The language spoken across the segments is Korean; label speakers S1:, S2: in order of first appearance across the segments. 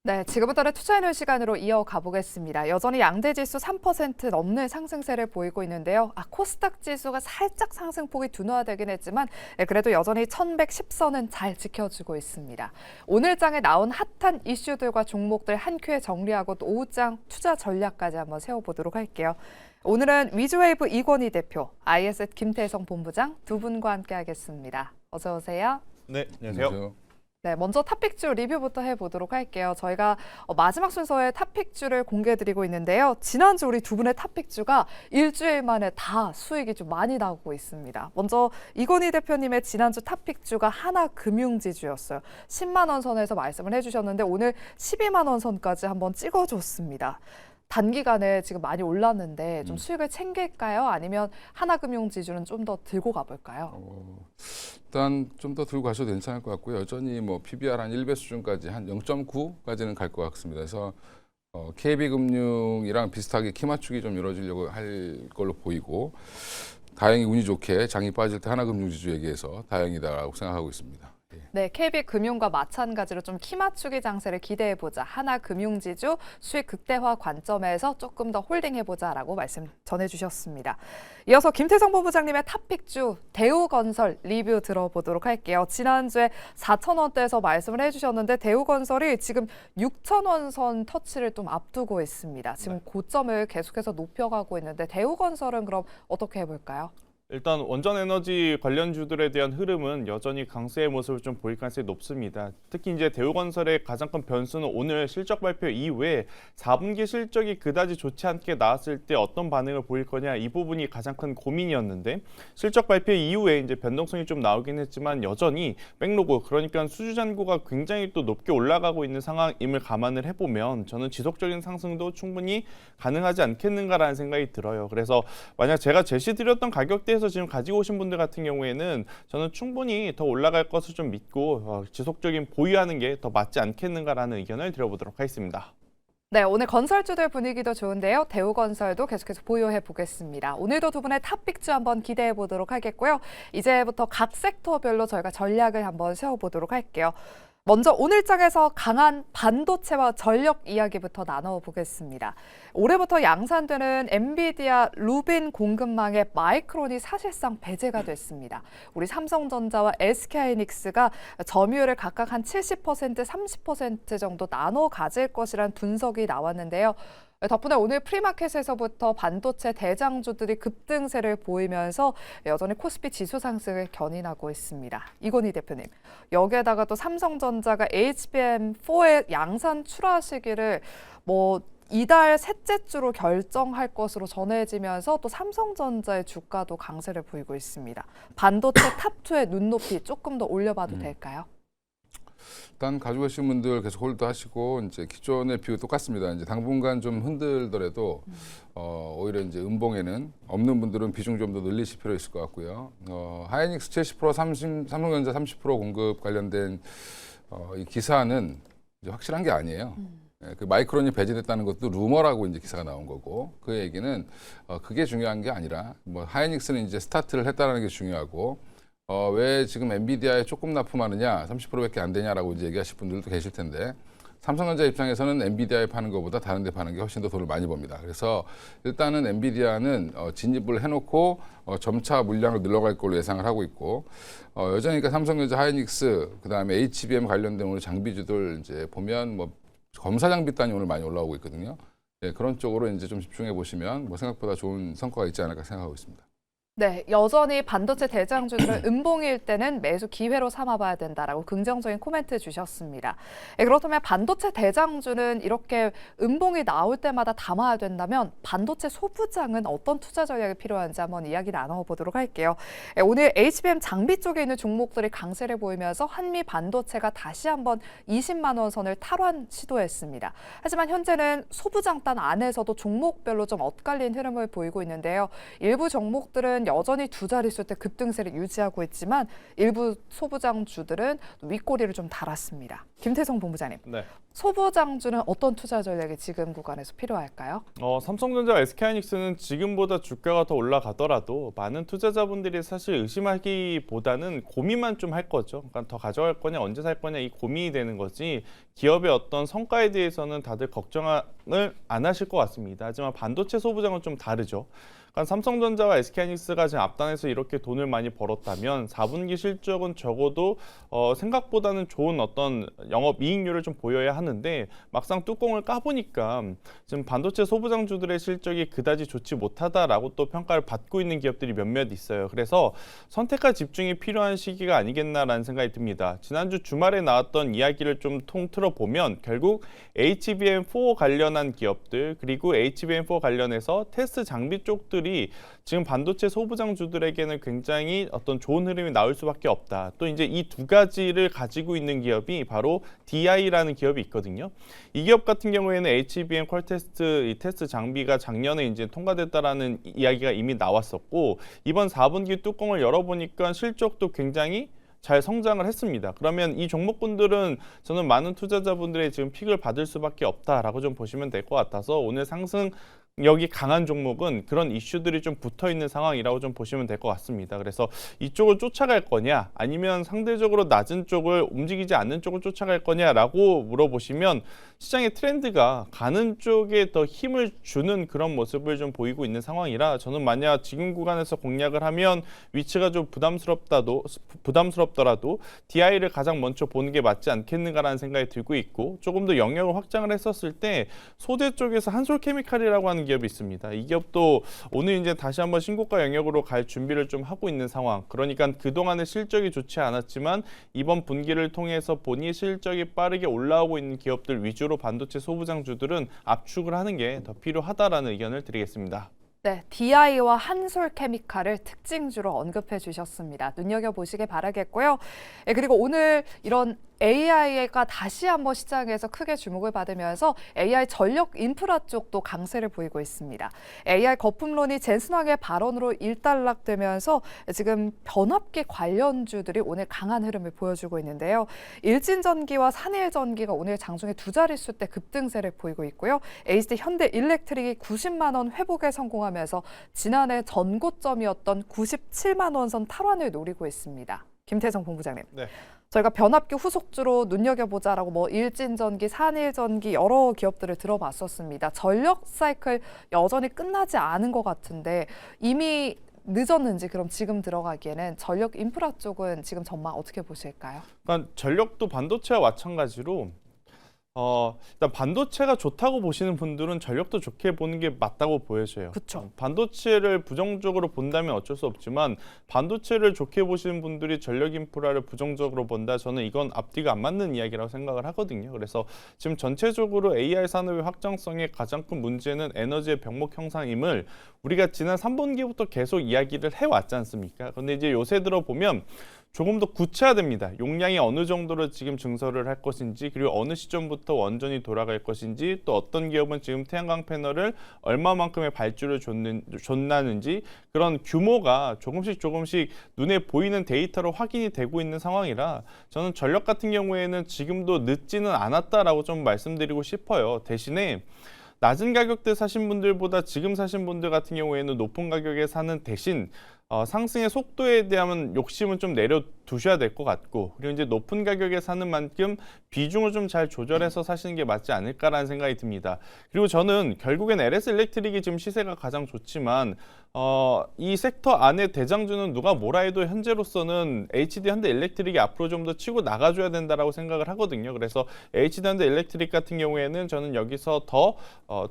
S1: 네, 지금부터는 투자해놓은 시간으로 이어가 보겠습니다. 여전히 양대지수 3% 넘는 상승세를 보이고 있는데요. 코스닥 지수가 살짝 상승폭이 둔화되긴 했지만 그래도 여전히 1110선은 잘 지켜주고 있습니다. 오늘 장에 나온 핫한 이슈들과 종목들 한 큐에 정리하고 또 오후장 투자 전략까지 한번 세워보도록 할게요. 오늘은 위즈웨이브 이권희 대표, ISS 김태성 본부장 두 분과 함께 하겠습니다. 어서 오세요.
S2: 네, 안녕하세요.
S1: 네, 먼저 탑픽주 리뷰부터 해보도록 할게요. 저희가 마지막 순서에 탑픽주를 공개해드리고 있는데요. 지난주 우리 두 분의 탑픽주가 일주일 만에 다 수익이 좀 많이 나오고 있습니다. 먼저 이건희 대표님의 지난주 탑픽주가 하나금융지주였어요. 10만 원 선에서 말씀을 해주셨는데 오늘 12만 원 선까지 한번 찍어줬습니다. 단기간에 지금 많이 올랐는데 좀 수익을 챙길까요? 아니면 하나금융지주는 좀 더 들고 가볼까요?
S3: 일단 좀 더 들고 가셔도 괜찮을 것 같고요. 여전히 뭐 PBR 한 1배 수준까지 한 0.9까지는 갈 것 같습니다. 그래서 KB금융이랑 비슷하게 키 맞추기 좀 이루어지려고 할 걸로 보이고 다행히 운이 좋게 장이 빠질 때 하나금융지주 얘기해서 다행이다라고 생각하고 있습니다.
S1: 네, KB금융과 마찬가지로 좀 키 맞추기 장세를 기대해보자. 하나금융지주 수익 극대화 관점에서 조금 더 홀딩해보자라고 말씀 전해주셨습니다. 이어서 김태성 본부장님의 탑픽주 대우건설 리뷰 들어보도록 할게요. 지난주에 4,000원대에서 말씀을 해주셨는데 대우건설이 지금 6,000원 선 터치를 좀 앞두고 있습니다. 지금 고점을 계속해서 높여가고 있는데 대우건설은 그럼 어떻게 해볼까요?
S2: 일단 원전에너지 관련주들에 대한 흐름은 여전히 강세의 모습을 좀 보일 가능성이 높습니다. 특히 이제 대우건설의 가장 큰 변수는 오늘 실적 발표 이후에 4분기 실적이 그다지 좋지 않게 나왔을 때 어떤 반응을 보일 거냐 이 부분이 가장 큰 고민이었는데 실적 발표 이후에 이제 변동성이 좀 나오긴 했지만 여전히 백로그 그러니까 수주 잔고가 굉장히 또 높게 올라가고 있는 상황임을 감안을 해보면 저는 지속적인 상승도 충분히 가능하지 않겠는가라는 생각이 들어요. 그래서 만약 제가 제시드렸던 가격대에서 지금 가지고 오신 분들 같은 경우에는 저는 충분히 더 올라갈 것을 좀 믿고 지속적인 보유하는 게 더 맞지 않겠는가라는 의견을 드려보도록 하겠습니다.
S1: 네, 오늘 건설주들 분위기도 좋은데요. 대우건설도 계속해서 보유해 보겠습니다. 오늘도 두 분의 탑픽주 한번 기대해 보도록 하겠고요. 이제부터 각 섹터별로 저희가 전략을 한번 세워보도록 할게요. 먼저 오늘 장에서 강한 반도체와 전력 이야기부터 나눠보겠습니다. 올해부터 양산되는 엔비디아 루빈 공급망의 마이크론이 사실상 배제가 됐습니다. 우리 삼성전자와 SK하이닉스가 점유율을 각각 한 70%, 30% 정도 나눠 가질 것이란 분석이 나왔는데요. 덕분에 오늘 프리마켓에서부터 반도체 대장주들이 급등세를 보이면서 여전히 코스피 지수 상승을 견인하고 있습니다. 이건희 대표님, 여기에다가 또 삼성전자가 HBM4의 양산 출하 시기를 이달 셋째 주로 결정할 것으로 전해지면서 또 삼성전자의 주가도 강세를 보이고 있습니다. 반도체 탑2의 눈높이 조금 더 올려봐도 될까요?
S3: 일단 가지고 계신 분들 계속 홀드 하시고 이제 기존의 비율 똑같습니다. 이제 당분간 좀 흔들더라도 오히려 이제 음봉에는 없는 분들은 비중 좀 더 늘리실 필요 있을 것 같고요. 하이닉스 70%, 삼성전자 30% 공급 관련된 이 기사는 이제 확실한 게 아니에요. 그 마이크론이 배제됐다는 것도 루머라고 이제 기사가 나온 거고 그 얘기는 그게 중요한 게 아니라 뭐 하이닉스는 이제 스타트를 했다는 게 중요하고. 왜 지금 엔비디아에 조금 납품하느냐, 30%밖에 안 되냐라고 이제 얘기하실 분들도 계실 텐데 삼성전자 입장에서는 엔비디아에 파는 것보다 다른 데 파는 게 훨씬 더 돈을 많이 법니다. 그래서 일단은 엔비디아는 진입을 해놓고 점차 물량을 늘려갈 걸로 예상을 하고 있고 여전히 그러니까 삼성전자, 하이닉스, 그다음에 HBM 관련된 오늘 장비주들 이제 보면 뭐 검사 장비 단위 오늘 많이 올라오고 있거든요. 네, 그런 쪽으로 이제 좀 집중해 보시면 뭐 생각보다 좋은 성과가 있지 않을까 생각하고 있습니다.
S1: 네, 여전히 반도체 대장주들은 음봉일 때는 매수 기회로 삼아봐야 된다라고 긍정적인 코멘트 주셨습니다. 그렇다면 반도체 대장주는 이렇게 음봉이 나올 때마다 담아야 된다면 반도체 소부장은 어떤 투자 전략이 필요한지 한번 이야기 나눠보도록 할게요. 오늘 HBM 장비 쪽에 있는 종목들이 강세를 보이면서 한미 반도체가 다시 한번 20만 원 선을 탈환 시도했습니다. 하지만 현재는 소부장단 안에서도 종목별로 좀 엇갈린 흐름을 보이고 있는데요. 일부 종목들은 여전히 두 자릿수대 급등세를 유지하고 있지만 일부 소부장주들은 윗꼬리를 좀 달았습니다. 김태성 본부장님,
S2: 네.
S1: 소부장주는 어떤 투자 전략이 지금 구간에서 필요할까요?
S2: 삼성전자와 SK하이닉스는 지금보다 주가가 더 올라가더라도 많은 투자자분들이 사실 의심하기보다는 고민만 좀 할 거죠. 그러니까 더 가져갈 거냐, 언제 살 거냐 이 고민이 되는 거지 기업의 어떤 성과에 대해서는 다들 걱정을 안 하실 것 같습니다. 하지만 반도체 소부장은 좀 다르죠. 그러니까 삼성전자와 SK하이닉스가 지금 앞단에서 이렇게 돈을 많이 벌었다면 4분기 실적은 적어도 생각보다는 좋은 어떤 영업 이익률을 좀 보여야 하는데 막상 뚜껑을 까보니까 지금 반도체 소부장주들의 실적이 그다지 좋지 못하다라고 또 평가를 받고 있는 기업들이 몇몇 있어요. 그래서 선택과 집중이 필요한 시기가 아니겠나라는 생각이 듭니다. 지난주 주말에 나왔던 이야기를 좀 통틀어 보면 결국 HBM4 관련한 기업들 그리고 HBM4 관련해서 테스트 장비 쪽들이 지금 반도체 소부장주들에게는 굉장히 어떤 좋은 흐름이 나올 수밖에 없다. 또 이제 이 두 가지를 가지고 있는 기업이 바로 DI라는 기업이 있거든요. 이 기업 같은 경우에는 HBM 퀄 테스트 이 테스트 장비가 작년에 이제 통과됐다라는 이야기가 이미 나왔었고 이번 4분기 뚜껑을 열어보니까 실적도 굉장히 잘 성장을 했습니다. 그러면 이 종목군들은 저는 많은 투자자분들의 지금 픽을 받을 수밖에 없다라고 좀 보시면 될 것 같아서 오늘 상승 여기 강한 종목은 그런 이슈들이 좀 붙어 있는 상황이라고 좀 보시면 될 것 같습니다. 그래서 이쪽을 쫓아갈 거냐 아니면 상대적으로 낮은 쪽을 움직이지 않는 쪽을 쫓아갈 거냐라고 물어보시면 시장의 트렌드가 가는 쪽에 더 힘을 주는 그런 모습을 좀 보이고 있는 상황이라 저는 만약 지금 구간에서 공략을 하면 위치가 좀 부담스럽더라도 DI를 가장 먼저 보는 게 맞지 않겠는가라는 생각이 들고 있고 조금 더 영역을 확장을 했었을 때 소재 쪽에서 한솔케미칼이라고 하는 기업이 있습니다. 이 기업도 오늘 이제 다시 한번 신고가 영역으로 갈 준비를 좀 하고 있는 상황. 그러니까 그동안의 실적이 좋지 않았지만 이번 분기를 통해서 본인 실적이 빠르게 올라오고 있는 기업들 위주로 반도체 소부장주들은 압축을 하는 게 더 필요하다라는 의견을 드리겠습니다.
S1: 네, DI와 한솔케미칼을 특징주로 언급해 주셨습니다. 눈여겨보시길 바라겠고요. 그리고 오늘 이런 AI가 다시 한번 시장에서 크게 주목을 받으면서 AI 전력 인프라 쪽도 강세를 보이고 있습니다. AI 거품론이 젠슨왕의 발언으로 일단락되면서 지금 변압기 관련주들이 오늘 강한 흐름을 보여주고 있는데요. 일진전기와 산일전기가 오늘 장중에 두 자릿수대 급등세를 보이고 있고요. HD 현대일렉트릭이 90만 원 회복에 성공하면서 지난해 전고점이었던 97만 원 선 탈환을 노리고 있습니다. 김태성 본부장님.
S2: 네.
S1: 저희가 변압기 후속주로 눈여겨보자라고 뭐 일진전기, 산일전기 여러 기업들을 들어봤었습니다. 전력 사이클 여전히 끝나지 않은 것 같은데 이미 늦었는지 그럼 지금 들어가기에는 전력 인프라 쪽은 지금 전망 어떻게 보실까요?
S2: 그러니까 전력도 반도체와 마찬가지로 일단 반도체가 좋다고 보시는 분들은 전력도 좋게 보는 게 맞다고 보여져요.
S1: 그렇죠.
S2: 반도체를 부정적으로 본다면 어쩔 수 없지만 반도체를 좋게 보시는 분들이 전력 인프라를 부정적으로 본다. 저는 이건 앞뒤가 안 맞는 이야기라고 생각을 하거든요. 그래서 지금 전체적으로 AI 산업의 확장성의 가장 큰 문제는 에너지의 병목 형상임을 우리가 지난 3분기부터 계속 이야기를 해왔지 않습니까? 그런데 이제 요새 들어보면 조금 더 구체화됩니다. 용량이 어느 정도로 지금 증설을 할 것인지 그리고 어느 시점부터 원전이 돌아갈 것인지 또 어떤 기업은 지금 태양광 패널을 얼마만큼의 발주를 줬나는지 그런 규모가 조금씩 눈에 보이는 데이터로 확인이 되고 있는 상황이라 저는 전력 같은 경우에는 지금도 늦지는 않았다라고 좀 말씀드리고 싶어요. 대신에 낮은 가격대 사신 분들보다 지금 사신 분들 같은 경우에는 높은 가격에 사는 대신 상승의 속도에 대한 욕심은 좀 내려두셔야 될 것 같고 그리고 이제 높은 가격에 사는 만큼 비중을 좀 잘 조절해서 사시는 게 맞지 않을까라는 생각이 듭니다. 그리고 저는 결국엔 LS 일렉트릭이 지금 시세가 가장 좋지만 이 섹터 안에 대장주는 누가 뭐라 해도 현재로서는 HD 현대 일렉트릭이 앞으로 좀 더 치고 나가줘야 된다라고 생각을 하거든요. 그래서 HD 현대 일렉트릭 같은 경우에는 저는 여기서 더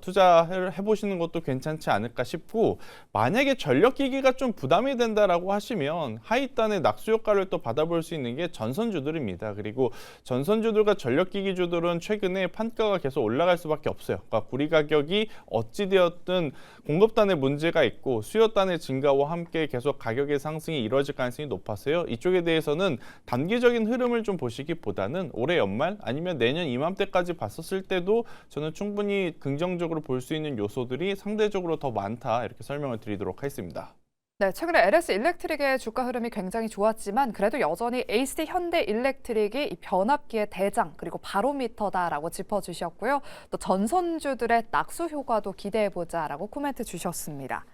S2: 투자를 해보시는 것도 괜찮지 않을까 싶고 만약에 전력기기가 좀 부담이 된다라고 하시면 하이단의 낙수 효과를 또 받아볼 수 있는 게 전선주들입니다. 그리고 전선주들과 전력기기주들은 최근에 판가가 계속 올라갈 수밖에 없어요. 그러니까 구리 가격이 어찌되었든 공급단에 문제가 있고 수요단의 증가와 함께 계속 가격의 상승이 이루어질 가능성이 높아서요. 이쪽에 대해서는 단기적인 흐름을 좀 보시기보다는 올해 연말 아니면 내년 이맘때까지 봤었을 때도 저는 충분히 긍정적으로 볼 수 있는 요소들이 상대적으로 더 많다 이렇게 설명을 드리도록 하겠습니다.
S1: 네, 최근에 LS 일렉트릭의 주가 흐름이 굉장히 좋았지만 그래도 여전히 HD 현대 일렉트릭이 이 변압기의 대장 그리고 바로미터다라고 짚어주셨고요. 또 전선주들의 낙수 효과도 기대해보자라고 코멘트 주셨습니다.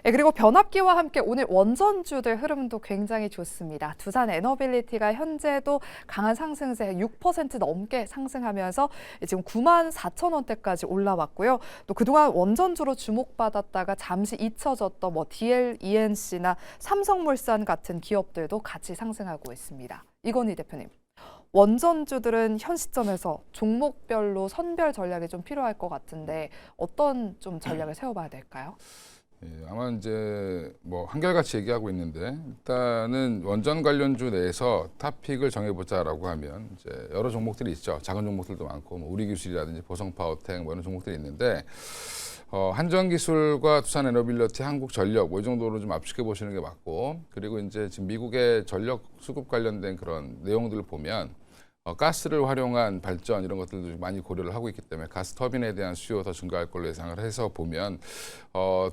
S1: 네, 그리고 변압기와 함께 오늘 원전주들 흐름도 굉장히 좋습니다. 두산 에너빌리티가 현재도 강한 상승세 6% 넘게 상승하면서 지금 94,000원대까지 올라왔고요. 또 그동안 원전주로 주목받았다가 잠시 잊혀졌던 DL, ENC나 삼성물산 같은 기업들도 같이 상승하고 있습니다. 이건희 대표님. 원전주들은 현 시점에서 종목별로 선별 전략이 좀 필요할 것 같은데 어떤 좀 전략을 세워봐야 될까요?
S3: 예, 아마 이제 뭐 한결같이 얘기하고 있는데 일단은 원전 관련주 내에서 탑픽을 정해보자라고 하면 이제 여러 종목들이 있죠. 작은 종목들도 많고 뭐 우리기술이라든지 보성파워텍 뭐 이런 종목들이 있는데 한전기술과 두산에너빌리티, 한국전력 뭐 이 정도로 좀 압축해 보시는 게 맞고 그리고 이제 지금 미국의 전력 수급 관련된 그런 내용들을 보면 가스를 활용한 발전 이런 것들도 많이 고려를 하고 있기 때문에 가스 터빈에 대한 수요가 더 증가할 걸로 예상을 해서 보면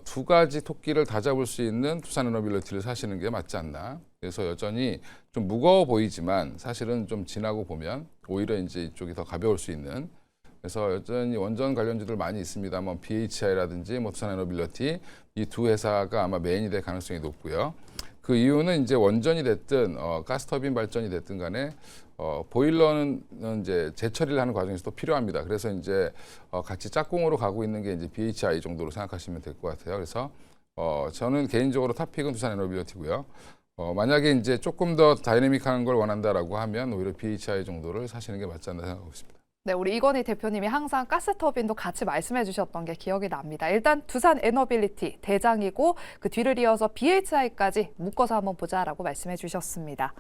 S3: 두 가지 토끼를 다 잡을 수 있는 두산에너빌리티를 사시는 게 맞지 않나. 그래서 여전히 좀 무거워 보이지만 사실은 좀 지나고 보면 오히려 이제 이쪽이 더 가벼울 수 있는. 그래서 여전히 원전 관련주들 많이 있습니다. 뭐 BHI라든지 뭐 두산에너빌리티 이 두 회사가 아마 메인이 될 가능성이 높고요. 그 이유는 이제 원전이 됐든 가스터빈 발전이 됐든 간에 보일러는 이제 재처리를 하는 과정에서 또 필요합니다. 그래서 이제 같이 짝꿍으로 가고 있는 게 이제 BHI 정도로 생각하시면 될 것 같아요. 그래서 저는 개인적으로 탑픽은 두산에너빌리티고요. 만약에 이제 조금 더 다이내믹한 걸 원한다라고 하면 오히려 BHI 정도를 사시는 게 맞지 않나 생각하고 있습니다.
S1: 네, 우리 이건희 대표님이 항상 가스터빈도 같이 말씀해 주셨던 게 기억이 납니다. 일단 두산 에너빌리티 대장이고 그 뒤를 이어서 BHI까지 묶어서 한번 보자라고 말씀해 주셨습니다.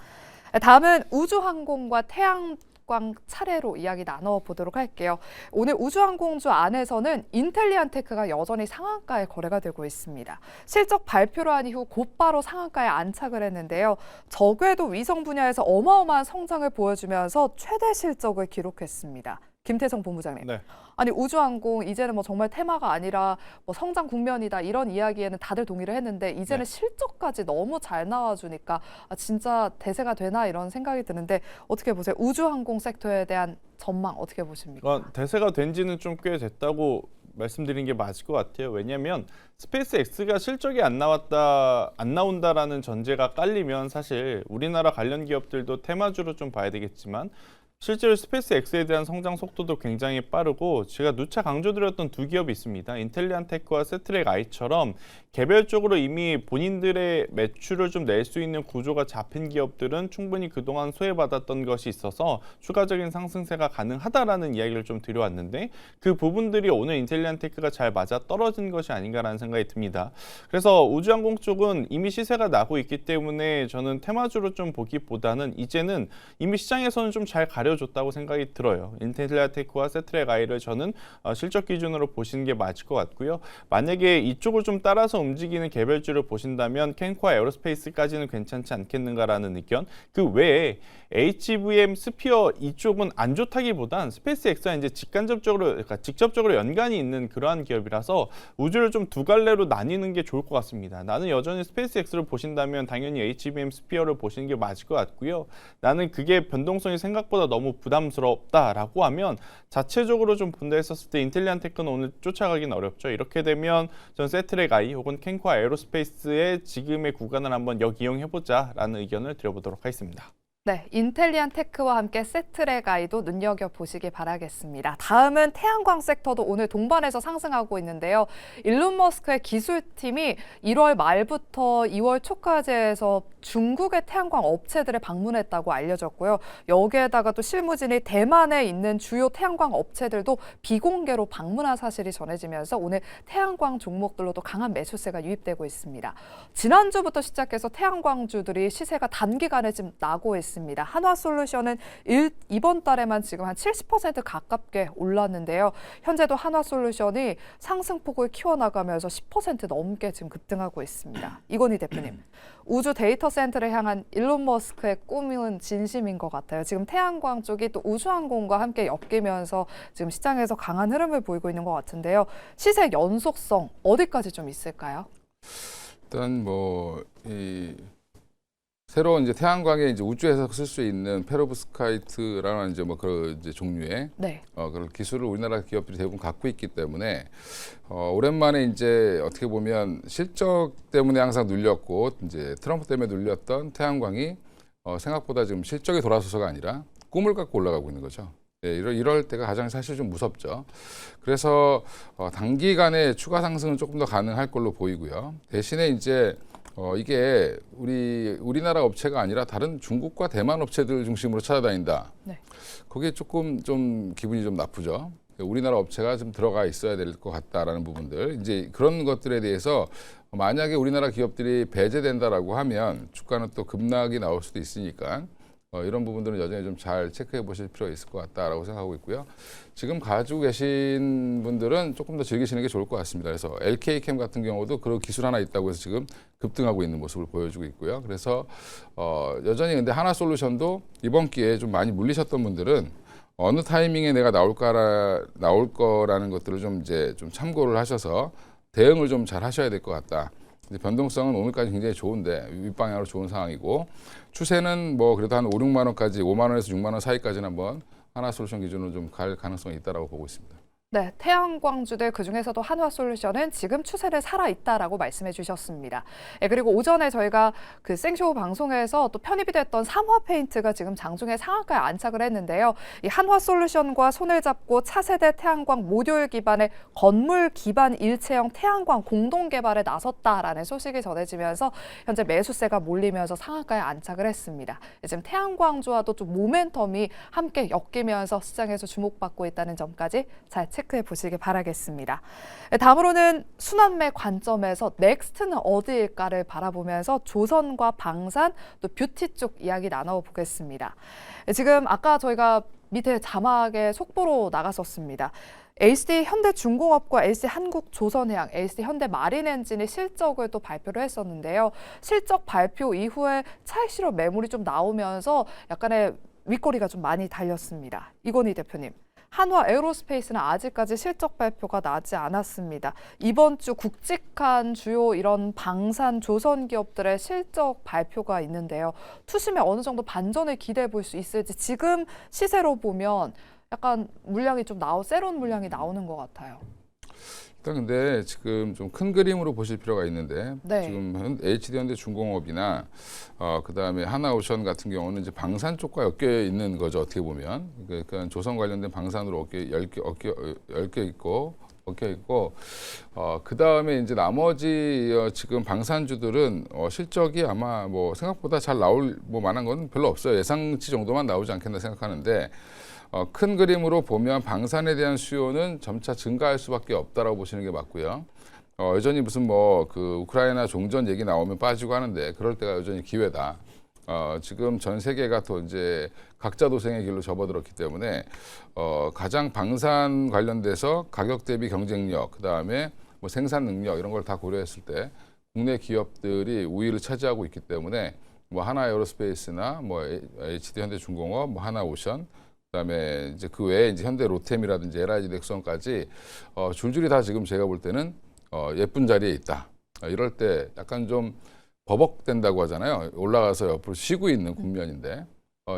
S1: 다음은 우주항공과 태양광 차례로 이야기 나눠보도록 할게요. 오늘 우주항공주 안에서는 인텔리안테크가 여전히 상한가에 거래가 되고 있습니다. 실적 발표를 한 이후 곧바로 상한가에 안착을 했는데요. 저궤도 위성 분야에서 어마어마한 성장을 보여주면서 최대 실적을 기록했습니다. 김태성 본부장님.
S2: 네.
S1: 아니 우주항공 이제는 뭐 정말 테마가 아니라 뭐 성장 국면이다 이런 이야기에는 다들 동의를 했는데 이제는 실적까지 너무 잘 나와주니까 진짜 대세가 되나 이런 생각이 드는데 어떻게 보세요? 우주항공 섹터에 대한 전망 어떻게 보십니까?
S2: 대세가 된 지는 좀 꽤 됐다고 말씀드린 게 맞을 것 같아요. 왜냐하면 스페이스X가 실적이 안 나온다라는 전제가 깔리면 사실 우리나라 관련 기업들도 테마주로 좀 봐야 되겠지만 실제로 스페이스X에 대한 성장 속도도 굉장히 빠르고 제가 누차 강조드렸던 두 기업이 있습니다. 인텔리안테크와 세트랙 I처럼 개별적으로 이미 본인들의 매출을 좀 낼 수 있는 구조가 잡힌 기업들은 충분히 그동안 소외받았던 것이 있어서 추가적인 상승세가 가능하다라는 이야기를 좀 드려왔는데 그 부분들이 오늘 인텔리안테크가 잘 맞아 떨어진 것이 아닌가라는 생각이 듭니다. 그래서 우주항공 쪽은 이미 시세가 나고 있기 때문에 저는 테마주로 좀 보기보다는 이제는 이미 시장에서는 좀 잘 가려줬다고 생각이 들어요. 인텔리안테크와 세트랙 I를 저는 실적 기준으로 보시는 게 맞을 것 같고요. 만약에 이쪽을 좀 따라서 움직이는 개별주를 보신다면 캔코와 에어로스페이스까지는 괜찮지 않겠는가라는 의견. 그 외에 HVM 스피어 이쪽은 안 좋다기보단 스페이스X와 이제 직접적으로 연관이 있는 그러한 기업이라서 우주를 좀 두 갈래로 나뉘는 게 좋을 것 같습니다. 나는 여전히 스페이스X를 보신다면 당연히 HVM 스피어를 보시는 게 맞을 것 같고요. 나는 그게 변동성이 생각보다 너무 부담스럽다라고 하면 자체적으로 좀 본다 했었을 때 인텔리안테크는 오늘 쫓아가기는 어렵죠. 이렇게 되면 전 세트랙 I 혹은 캔코아 에어로스페이스의 지금의 구간을 한번 역이용해보자라는 의견을 드려보도록 하겠습니다.
S1: 네, 인텔리안테크와 함께 세트랙 I도 눈여겨보시기 바라겠습니다. 다음은 태양광 섹터도 오늘 동반해서 상승하고 있는데요. 일론 머스크의 기술팀이 1월 말부터 2월 초까지 해서 중국의 태양광 업체들을 방문했다고 알려졌고요. 여기에다가 또 실무진이 대만에 있는 주요 태양광 업체들도 비공개로 방문한 사실이 전해지면서 오늘 태양광 종목들로도 강한 매수세가 유입되고 있습니다. 지난주부터 시작해서 태양광주들이 시세가 단기간에 지금 나고 있습니다. 한화솔루션은 이번 달에만 지금 한 70% 가깝게 올랐는데요. 현재도 한화솔루션이 상승폭을 키워나가면서 10% 넘게 지금 급등하고 있습니다. 이건희 대표님, 우주 데이터 센터를 향한 일론 머스크의 꿈은 진심인 것 같아요. 지금 태양광 쪽이 또 우주항공과 함께 엮이면서 지금 시장에서 강한 흐름을 보이고 있는 것 같은데요. 시세 연속성 어디까지 좀 있을까요?
S3: 일단 뭐 이 새로운 이제 태양광에 이제 우주에서 쓸 수 있는 페로브스카이트라는 이제 뭐 그 이제 종류의
S1: 네.
S3: 그런 기술을 우리나라 기업들이 대부분 갖고 있기 때문에 오랜만에 이제 어떻게 보면 실적 때문에 항상 눌렸고 이제 트럼프 때문에 눌렸던 태양광이 생각보다 지금 실적이 돌아서서가 아니라 꿈을 갖고 올라가고 있는 거죠. 예, 이럴 때가 가장 사실 좀 무섭죠. 그래서 단기간에 추가 상승은 조금 더 가능할 걸로 보이고요. 대신에 이제 이게 우리나라 업체가 아니라 다른 중국과 대만 업체들 중심으로 찾아다닌다.
S1: 네.
S3: 그게 조금 좀 기분이 좀 나쁘죠. 우리나라 업체가 좀 들어가 있어야 될 것 같다라는 부분들. 이제 그런 것들에 대해서 만약에 우리나라 기업들이 배제된다라고 하면 주가는 또 급락이 나올 수도 있으니까 이런 부분들은 여전히 좀 잘 체크해 보실 필요가 있을 것 같다라고 생각하고 있고요. 지금 가지고 계신 분들은 조금 더 즐기시는 게 좋을 것 같습니다. 그래서 LK캠 같은 경우도 그런 기술 하나 있다고 해서 지금 급등하고 있는 모습을 보여주고 있고요. 그래서 여전히 근데 하나솔루션도 이번 기회에 좀 많이 물리셨던 분들은 어느 타이밍에 내가 나올 거라는 것들을 좀 이제 좀 참고를 하셔서 대응을 좀 잘 하셔야 될 것 같다. 변동성은 오늘까지 굉장히 좋은데 윗방향으로 좋은 상황이고 추세는 뭐 그래도 한 5, 6만 원까지 5만 원에서 6만 원 사이까지는 한번 하나솔루션 기준으로 좀 갈 가능성이 있다라고 보고 있습니다.
S1: 네, 태양광주들 그중에서도 한화솔루션은 지금 추세를 살아있다라고 말씀해 주셨습니다. 예, 그리고 오전에 저희가 그 생쇼 방송에서 또 편입이 됐던 삼화페인트가 지금 장중에 상한가에 안착을 했는데요. 이 한화솔루션과 손을 잡고 차세대 태양광 모듈 기반의 건물 기반 일체형 태양광 공동 개발에 나섰다라는 소식이 전해지면서 현재 매수세가 몰리면서 상한가에 안착을 했습니다. 지금 태양광주와도 좀 모멘텀이 함께 엮이면서 시장에서 주목받고 있다는 점까지 잘 체크해 보시기 바라겠습니다. 다음으로는 순환매 관점에서 넥스트는 어디일까를 바라보면서 조선과 방산 또 뷰티 쪽 이야기 나눠보겠습니다. 지금 아까 저희가 밑에 자막에 속보로 나갔었습니다. LCD 현대중공업과 LCD 한국조선해양, LCD 현대마린엔진이 실적을 또 발표를 했었는데요. 실적 발표 이후에 차익 실현 매물이 좀 나오면서 약간의 윗꼬리가 좀 많이 달렸습니다. 이건희 대표님. 한화 에어로스페이스는 아직까지 실적 발표가 나지 않았습니다. 이번 주 굵직한 주요 이런 방산 조선 기업들의 실적 발표가 있는데요. 투심에 어느 정도 반전을 기대해 볼 수 있을지 지금 시세로 보면 약간 물량이 좀 새로운 물량이 나오는 것 같아요.
S3: 일단 근데 지금 좀 큰 그림으로 보실 필요가 있는데
S1: 네.
S3: 지금 HD현대중공업이나 그다음에 하나오션 같은 경우는 이제 방산 쪽과 엮여 있는 거죠. 어떻게 보면 그러니까 조선 관련된 방산으로 엮여 있고 그다음에 이제 나머지 지금 방산주들은 실적이 아마 뭐 생각보다 잘 나올 만한 건 별로 없어요. 예상치 정도만 나오지 않겠나 생각하는데 큰 그림으로 보면 방산에 대한 수요는 점차 증가할 수밖에 없다라고 보시는 게 맞고요. 여전히 무슨 뭐 그 우크라이나 종전 얘기 나오면 빠지고 하는데 그럴 때가 여전히 기회다. 지금 전 세계가 또 이제 각자 도생의 길로 접어들었기 때문에 가장 방산 관련돼서 가격 대비 경쟁력, 그다음에 뭐 생산 능력 이런 걸 다 고려했을 때 국내 기업들이 우위를 차지하고 있기 때문에 뭐 하나에어로스페이스나 뭐 HD현대중공업, 뭐 하나오션 그다음에 이제 그 외에 이제 현대 로템이라든지 LIG 넥슨까지 줄줄이 다 지금 제가 볼 때는 예쁜 자리에 있다. 이럴 때 약간 좀 버벅된다고 하잖아요. 올라가서 옆으로 쉬고 있는 국면인데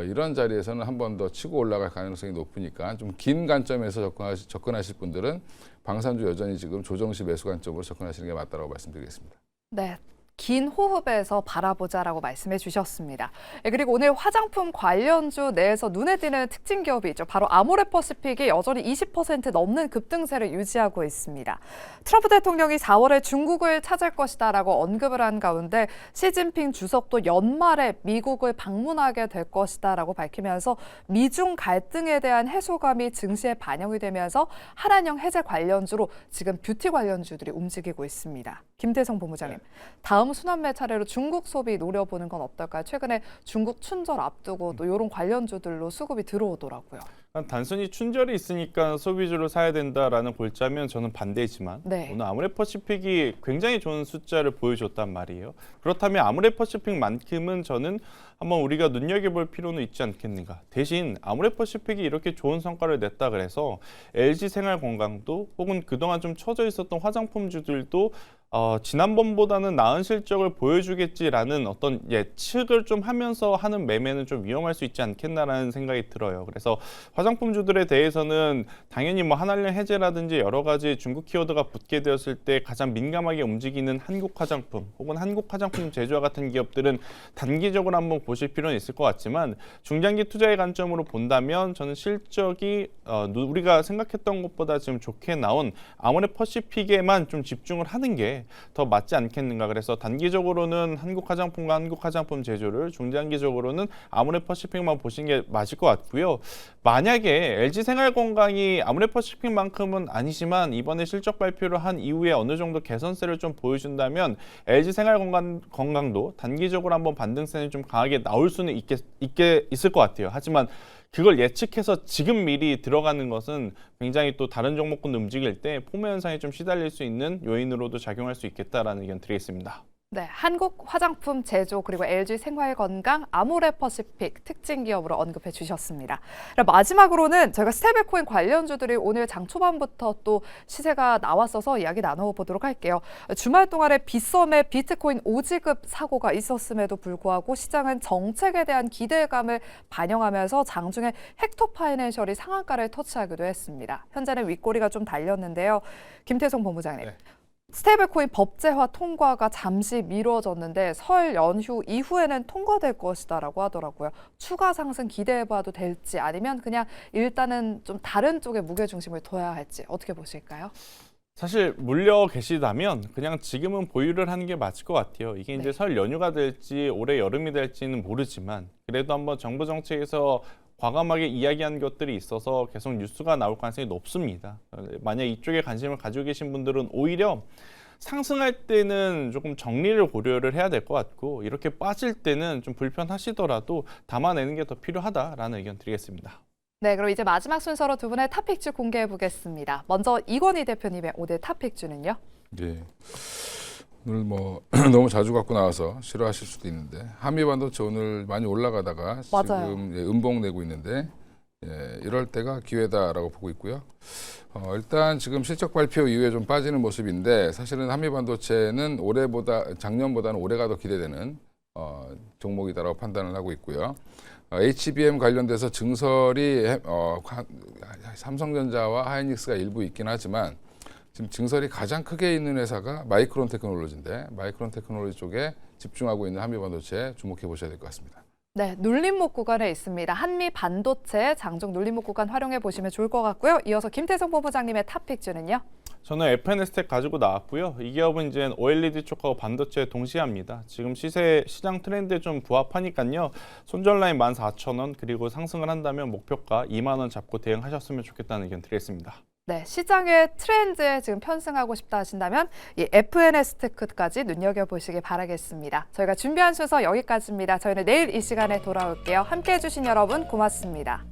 S3: 이런 자리에서는 한 번 더 치고 올라갈 가능성이 높으니까 좀 긴 관점에서 접근하실 분들은 방산주 여전히 지금 조정시 매수 관점으로 접근하시는 게 맞다고 말씀드리겠습니다.
S1: 네. 긴 호흡에서 바라보자라고 말씀해 주셨습니다. 그리고 오늘 화장품 관련주 내에서 눈에 띄는 특징 기업이 있죠. 바로 아모레퍼시픽이 여전히 20% 넘는 급등세를 유지하고 있습니다. 트럼프 대통령이 4월에 중국을 찾을 것이다라고 언급을 한 가운데 시진핑 주석도 연말에 미국을 방문하게 될 것이다라고 밝히면서 미중 갈등에 대한 해소감이 증시에 반영이 되면서 할한형 해제 관련주로 지금 뷰티 관련주들이 움직이고 있습니다. 김대성 본부장님, 다음 순환매 차례로 중국 소비 노려보는 건 어떨까요? 최근에 중국 춘절 앞두고 또 이런 관련주들로 수급이 들어오더라고요.
S2: 단순히 춘절이 있으니까 소비주를 사야 된다라는 골자면 저는 반대지만
S1: 네.
S2: 오늘 아모레퍼시픽이 굉장히 좋은 숫자를 보여줬단 말이에요. 그렇다면 아모레퍼시픽만큼은 저는 한번 우리가 눈여겨볼 필요는 있지 않겠는가. 대신 아모레퍼시픽이 이렇게 좋은 성과를 냈다 그래서 LG생활건강도 혹은 그동안 좀 처져 있었던 화장품주들도 지난번보다는 나은 실적을 보여주겠지라는 어떤 예측을 좀 하면서 하는 매매는 좀 위험할 수 있지 않겠나라는 생각이 들어요. 그래서 화장품주들에 대해서는 당연히 뭐 한한령 해제라든지 여러 가지 중국 키워드가 붙게 되었을 때 가장 민감하게 움직이는 한국 화장품 혹은 한국 화장품 제조와 같은 기업들은 단기적으로 한번 보실 필요는 있을 것 같지만 중장기 투자의 관점으로 본다면 저는 실적이 우리가 생각했던 것보다 지금 좋게 나온 아모레퍼시픽에만 좀 집중을 하는 게 더 맞지 않겠는가. 그래서 단기적으로는 한국 화장품과 한국 화장품 제조를, 중장기적으로는 아모레퍼시픽만 보시는 게 맞을 것 같고요. 만약에 LG생활건강이 아모레퍼시픽만큼은 아니지만 이번에 실적 발표를 한 이후에 어느 정도 개선세를 좀 보여준다면 LG생활건강도 단기적으로 한번 반등세는 좀 강하게 나올 수는 있을 것 같아요. 하지만 그걸 예측해서 지금 미리 들어가는 것은 굉장히 또 다른 종목군 움직일 때 포매 현상에 좀 시달릴 수 있는 요인으로도 작용할 수 있겠다라는 의견 드리겠습니다.
S1: 네, 한국 화장품 제조 그리고 LG 생활건강, 아모레퍼시픽 특징 기업으로 언급해 주셨습니다. 마지막으로는 저희가 스테이블코인 관련주들이 오늘 장 초반부터 또 시세가 나왔어서 이야기 나눠보도록 할게요. 주말 동안에 빗썸의 비트코인 오지급 사고가 있었음에도 불구하고 시장은 정책에 대한 기대감을 반영하면서 장중에 헥토파이낸셜이 상한가를 터치하기도 했습니다. 현재는 윗꼬리가 좀 달렸는데요. 김태성 본부장님.
S2: 네.
S1: 스테이블코인 법제화 통과가 잠시 미뤄졌는데 설 연휴 이후에는 통과될 것이다라고 하더라고요. 추가 상승 기대해봐도 될지 아니면 그냥 일단은 좀 다른 쪽에 무게중심을 둬야 할지 어떻게 보실까요?
S2: 사실 물려 계시다면 그냥 지금은 보유를 하는 게 맞을 것 같아요. 이게 이제 설 연휴가 될지 올해 여름이 될지는 모르지만 그래도 한번 정부 정책에서 과감하게 이야기한 것들이 있어서 계속 뉴스가 나올 가능성이 높습니다. 만약 이쪽에 관심을 가지고 계신 분들은 오히려 상승할 때는 조금 정리를 고려를 해야 될 것 같고 이렇게 빠질 때는 좀 불편하시더라도 담아내는 게 더 필요하다라는 의견 드리겠습니다.
S1: 네, 그럼 이제 마지막 순서로 두 분의 탑픽주 공개해 보겠습니다. 먼저 이건희 대표님의 오늘 탑픽주는요?
S3: 예. 오늘 뭐 너무 자주 갖고 나와서 싫어하실 수도 있는데 한미반도체 오늘 많이 올라가다가
S1: 맞아요.
S3: 지금 음봉 내고 있는데 이럴 때가 기회다라고 보고 있고요. 일단 지금 실적 발표 이후에 좀 빠지는 모습인데 사실은 한미반도체는 작년보다는 올해가 더 기대되는 종목이다라고 판단을 하고 있고요. HBM 관련돼서 증설이 삼성전자와 하이닉스가 일부 있긴 하지만 지금 증설이 가장 크게 있는 회사가 마이크론 테크놀로지인데 마이크론 테크놀로지 쪽에 집중하고 있는 한미반도체 주목해 보셔야 될 것 같습니다.
S1: 네, 눌림목 구간에 있습니다. 한미반도체 장중 눌림목 구간 활용해 보시면 좋을 것 같고요. 이어서 김태성 본부장님의 탑픽주는요?
S2: 저는 FNS텍 가지고 나왔고요. 이 기업은 이제 OLED 쪽하고 반도체 동시에 합니다. 지금 시장 트렌드에 좀 부합하니까요. 손절 라인 14,000원 그리고 상승을 한다면 목표가 2만 원 잡고 대응하셨으면 좋겠다는 의견 드리겠습니다.
S1: 네, 시장의 트렌드에 지금 편승하고 싶다 하신다면 이 FNS테크까지 눈여겨보시길 바라겠습니다. 저희가 준비한 순서 여기까지입니다. 저희는 내일 이 시간에 돌아올게요. 함께해 주신 여러분 고맙습니다.